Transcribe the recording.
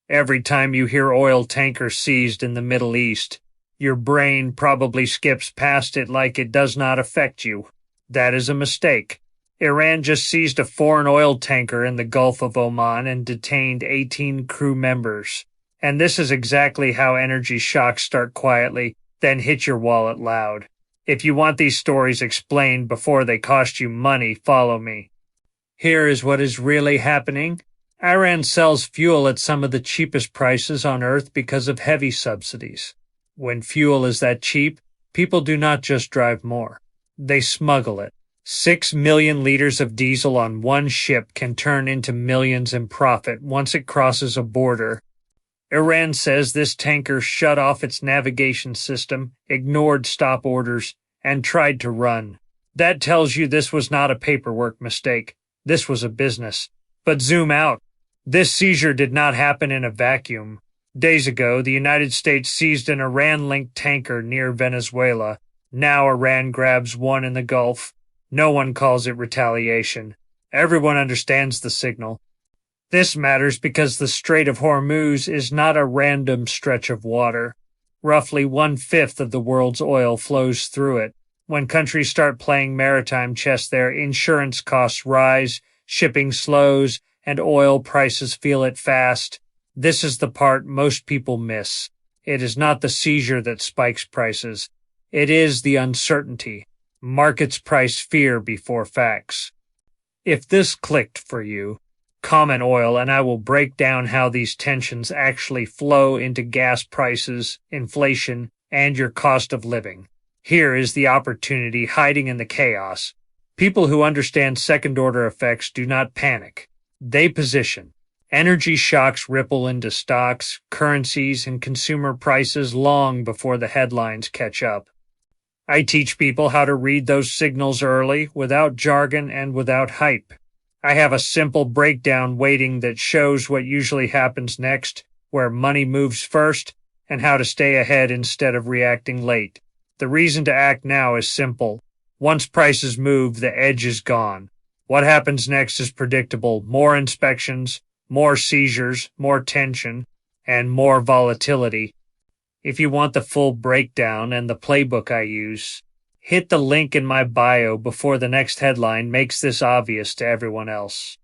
Every time you hear oil tanker seized in the Middle East, your brain probably skips past it like it does not affect you. That is a mistake. Iran just seized a foreign oil tanker in the Gulf of Oman and detained 18 crew members. And this is exactly how energy shocks start quietly, then hit your wallet loud. If you want these stories explained before they cost you money, follow me. Here is what is really happening. Iran sells fuel at some of the cheapest prices on Earth because of heavy subsidies. When fuel is that cheap, people do not just drive more. They smuggle it. 6 million liters of diesel on one ship can turn into millions in profit once it crosses a border. Iran says this tanker shut off its navigation system, ignored stop orders, and tried to run. That tells you this was not a paperwork mistake. This was a business. But zoom out. This seizure did not happen in a vacuum. Days ago, the United States seized an Iran-linked tanker near Venezuela. Now Iran grabs one in the Gulf. No one calls it retaliation. Everyone understands the signal. This matters because the Strait of Hormuz is not a random stretch of water. Roughly 1/5 of the world's oil flows through it. When countries start playing maritime chess there, insurance costs rise, shipping slows, and oil prices feel it fast. This is the part most people miss. It is not the seizure that spikes prices. It is the uncertainty. Markets price fear before facts. If this clicked for you, comment oil and I will break down how these tensions actually flow into gas prices, inflation, and your cost of living. Here is the opportunity hiding in the chaos. People who understand second-order effects do not panic. They position. Energy shocks ripple into stocks, currencies, and consumer prices long before the headlines catch up. I teach people how to read those signals early, without jargon and without hype. I have a simple breakdown waiting that shows what usually happens next, where money moves first, and how to stay ahead instead of reacting late. The reason to act now is simple. Once prices move, the edge is gone. What happens next is predictable. More inspections, more seizures, more tension, and more volatility. If you want the full breakdown and the playbook I use, hit the link in my bio before the next headline makes this obvious to everyone else.